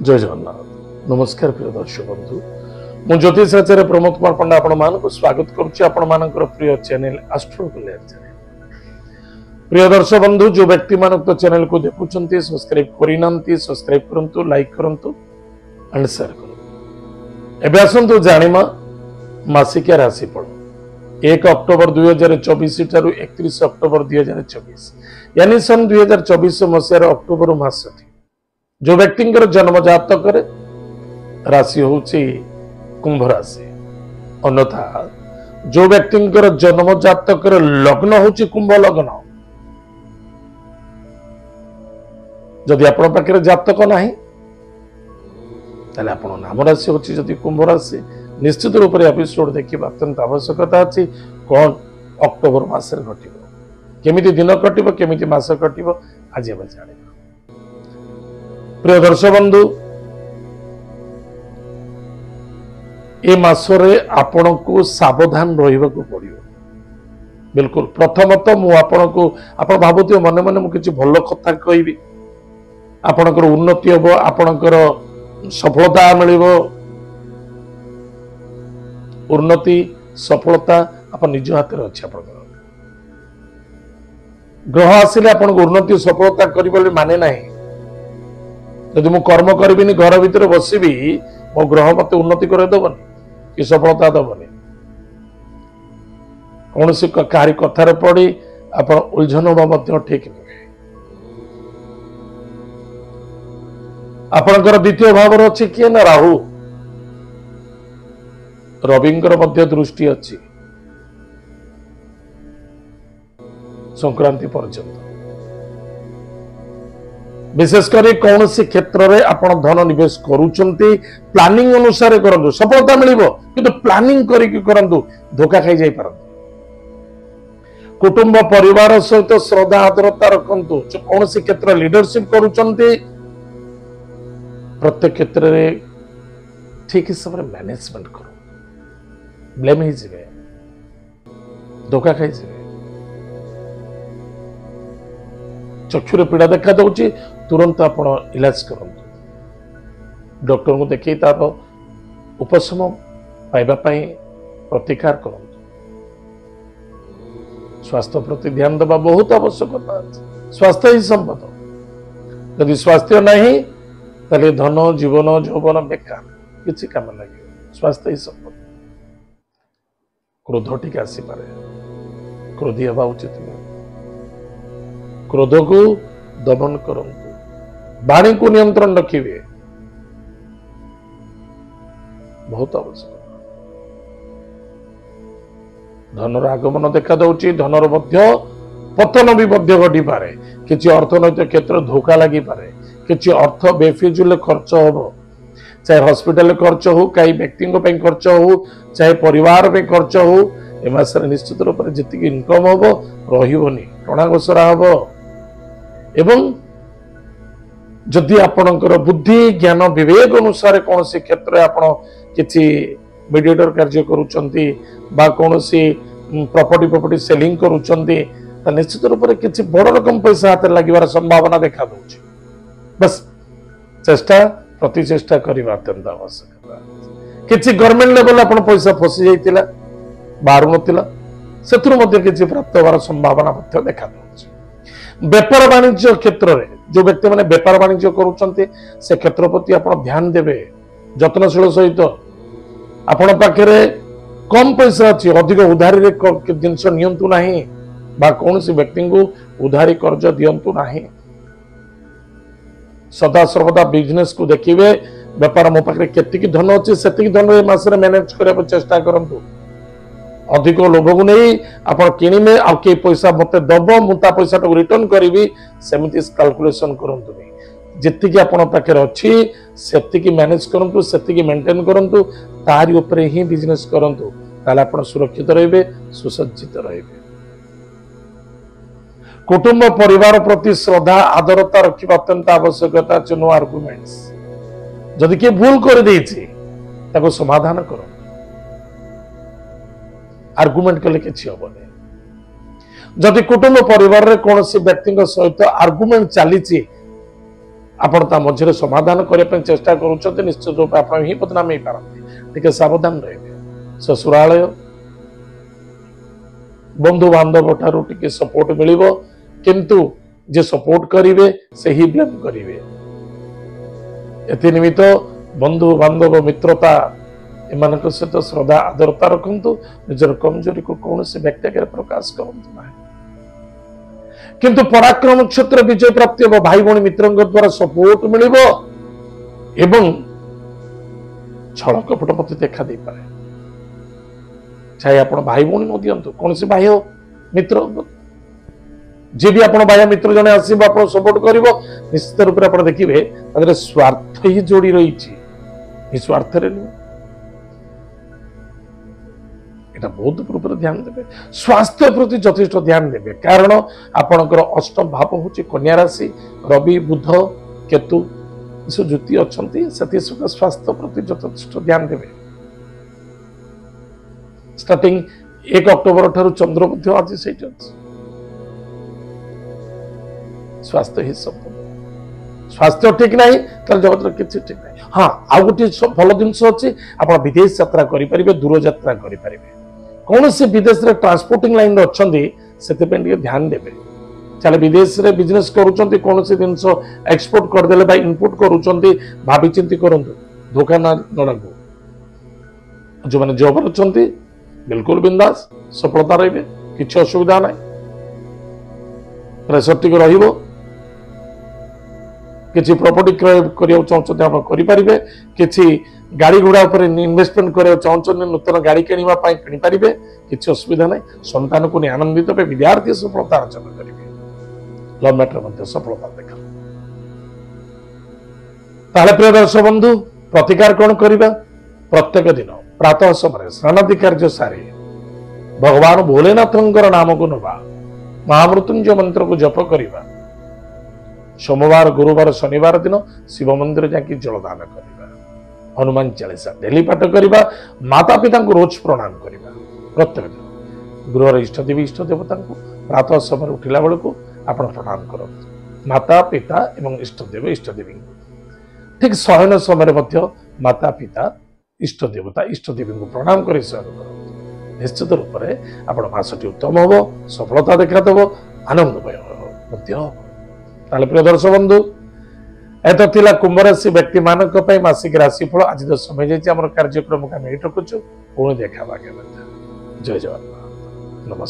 जय जगन्नाथ नमस्कार प्रिय दर्शक बंधु मु ज्योतिष आचार्य प्रमोद कुमार पंडा आपण मानक स्वागत करुच्ची आपण मानकर प्रिय चैनल एस्ट्रो चैनल। प्रिय दर्शक बंधु जो व्यक्ति मानक तो चैनल को देखुचंती सब्सक्राइब करिनांती सब्सक्राइब करंतु लाइक करंतु एंड शेयर करंतु। एबे आसंतु जानिमा मासिकिया राशिफल 1 अक्टोबर 2024 ठारू 31 अक्टोबर 2024 यानी सन 2024 मसीहार अक्टोबर मास जो व्यक्ति जन्म जातक राशि होची कुंभ राशि अन्यथा जो व्यक्ति जन्म जातक लग्न होची कुंभ लग्न जदि आपण पाखे जातक नाही ताले आपण नाम राशि होची जदि कुंभ राशि निश्चित रूप से एपिसोड देखिबा अत्यंत आवश्यकता अछि। कौन अक्टोबर मासरे घटिबो केमिति दिन कटिबो केमिति मास कटिबो आज हम जानिबा। प्रिय दर्शक बंधु ए मासरे आपण को सावधान रहिबा को पड़ियो बिल्कुल। प्रथमत मु आपण को आपण भाबुथियो मने मने मु किछि भलो कथा कहबी आपणकर उन्नति हबो आपणकर सफलता मिलिबो उन्नति सफलता आप निज हाथ में अच्छे आप ग्रह आसिले आप उन्नति सफलता करें माने ना जदि मु कर्म करी घर भितर बसबी मो ग्रह मत उन्नति करदेवनी कि सफलता दबनी कौन सी कहारी कथार पड़ी आप उलझन हवा ठीक नुहे। आपणकर द्वितीय भाव अच्छी किए ना राहु रविंकर मध्य दृष्टि अच्छी संक्रांति पर्यंत विशेषकर कौन सी क्षेत्र में आप धन निवेश करुचंती प्लानिंग अनुसार करंतु सफलता मिलिबो किंतु प्लानिंग करिक करंतु धोखा खाई जाई परंतु। कुटुंब परिवार सहित श्रद्धा आदरता रखंतु कौन सी क्षेत्र लीडरशिप करुचंती प्रत्येक क्षेत्र में ठीक हिसाब से मैनेजमेंट करो ब्लेम ही जीवे धोखा खाई जीवे चक्षुरे पीड़ा देखा दउची तुरंत आपण इलाज करंतु डॉक्टर को देखि तार उपशम पाइबा पई प्रतिकार करंतु। स्वास्थ्य प्रति ध्यान देबा बहुत आवश्यकता है। स्वास्थ्य ही संपद यदि स्वास्थ्य नहीं ताले धन जीवन यौवन बेकार किसी काम लगे। स्वास्थ्य ही संपद। क्रोध टिके आसीपे क्रोधी हवा उचित नहीं। क्रोध को दमन करंतु वाणी को नियंत्रण रखिए बहुत आवश्यक। धनर आगमन देखा दउची धनर मध्य पतन भी मध्य घटी पारे किछि अर्थनैतिक क्षेत्र धोखा लगी पारे किछि अर्थ बेफिजुल खर्च होबो चाहे हॉस्पिटल खर्च हो कई व्यक्ति खर्च हो चाहे परिवार में खर्च हो ए मासरे निश्चित रूप से जी इनकम हम रही टणाघोषरा हम एवं जदि आपणकर बुद्धि ज्ञान विवेक अनुसार कौन सी क्षेत्र आप मीडिएटर कार्य करुचंती बा कौन सी प्रॉपर्टी सेलिंग करुचंती निश्चित रूप से किसी बड़ रकम पैसा हाथ लगे संभावना देखा दूची। बस चेष्टा प्रति चेष्टा करने अत्यंत आवश्यकता। किसी गवर्नमेंट लेवल आप पैसा फसी जाइतिला बाहर नथिला सेतुर मध्य किसी प्राप्त होवार संभावना देखा दूची। व्यापार वाणिज्य क्षेत्र में जो व्यक्ति मैंने व्यापार वाणिज्य करुचंती से क्षेत्र प्रति आप ध्यान देवे जत्नशील सहित आपण पाखे कम पैसा अच्छी अधिक उधारी जिनस नियंतु नहीं बा कौन सी व्यक्ति को उधारी कर्ज दियंतु नहीं। सदा सर्वदा बिजनेस को देखिए व्यापार मो पाखे केतिकी धन अच्छी से धन मासरे मैनेज करने चेष्टा करंतु। अधिक लोभ को नहीं आप किणिमे आ के पैसा मत दब मुता पैसा रिटर्न करी सेमिति कैलकुलेशन करंतु नहीं जितकी आपण पाखे अच्छी सेतिकी मैनेज करंतु सेतिकी मेंटेन करंतु तारी ऊपर ही बिजनेस करंतु ताले आपण सुरक्षित रहिबे सुसज्जित रहिबे। कुटुंब परिवार प्रति श्रद्धा आदरता रखिबा अत्यंत आवश्यकता अछि। नो आर्गुमेंट्स जदि के भूल कर देछि ताको समाधान करो आर्गुमेंट कले किछि होबनी। जदि कुटुंब परिवार रे कोनोसी व्यक्ति सहित आर्गुमेंट चली आपण ता मझे समाधान करने चेष्टा करुँच निश्चित रूप आप ही बदनाम हो पारती टे सावधान रहे ससुरालय बंधु बांधव ठारू टे सपोर्ट मिल किंतु जे सपोर्ट करेंगे से ही ब्लेम करेंगे एथि निमित्त बंधु बांधव मित्रता एम सहित श्रद्धा आदरता रखु निजर कमजोरी को कौन से व्यक्ति आगे प्रकाश करूँ ना किंतु पराक्रम क्षेत्र विजय प्राप्ति हम भाई भाई मित्र द्वारा सपोर्ट मिल छल कपट मत देखा दे पारे चाहे आप भाई भाई न दिंतु कौन से बाह्य मित्र जी भी आप बाह्य मित्र जने आसब आप सपोर्ट कर निश्चित रूप से देखिए स्वार्थ ही जोड़ी रही निस्वार्थ एटा बहुत रूप ध्यान देवे स्वास्थ्य प्रति यथेष्ट ध्यान देवे कारण आपणकर अष्टम भाव हूँ कन्या राशि रवि बुध केतु ज्योति अच्छा स्वास्थ्य प्रति यथेष्ट ध्यान देवे स्टार्टिंग 1 अक्टोबर ठारू चंद्र आज से स्वास्थ्य ही सब स्वास्थ्य ठीक ना जगत किसी ठीक ना हाँ आउ गोटे भल जिनस अच्छी आप विदेश यात्रा करेंगे दूर यात्रा करेंगे कौन से विदेश रे ट्रांसपोर्टिंग लाइन अच्छा से ध्यान देवे चले विदेश रे बिजनेस करुँच कौन से जिन एक्सपोर्ट करदे भाई इनपुट करुँच भावी चिंती करूँ धोखा न लगू जो मैंने जॉब अच्छा बिल्कुल बिंदास सफलता रही किसी असुविधा ना प्रेसर टी किसी प्रॉपर्टी क्रय करने चाहते किसी गाड़ी घोड़ा पर इन्वेस्टमेंट करने चाहते नूतन गाड़ी किनीपारे किसी असुविधा ना संतान को नहीं आनंदित हे विद्यार्थी सफलता अर्जन करेंगे लव मैटर सफलता देखा ताले प्रिय दर्शक बंधु प्रतिकार कौन करवा प्रत्येक दिन प्रातः समय स्नानादि कार्य सारी भगवान भोलेनाथंकर नाम को नवा महामृत्युंजय मंत्र को जप करवा सोमवार गुरुवार शनिवार दिन शिव मंदिर जाकि जलदान करवा हनुमान चालीसा डेली पाठ करवा माता पिता को रोज प्रणाम करवा प्रत्येक दिन गृहर इष्टदेवी इष्ट देवता को प्रातः समय उठिला बेलू आप प्रणाम कर माता पिता एवं इष्टदेव इष्टदेवी ठीक शयन समय माता पिता इष्ट देवता इष्टदेवी को प्रणाम कर शयन कर निश्चित रूप से आप मासटी उत्तम हम सफलता देखादेव आनंदमय प्रिय दर्शक बंधु एत थिला कुंभ राशि व्यक्ति मानक मासिक राशिफल आज तो समय जाम कार्यक्रम को आम रखुचु पुणी देखा जय जवान।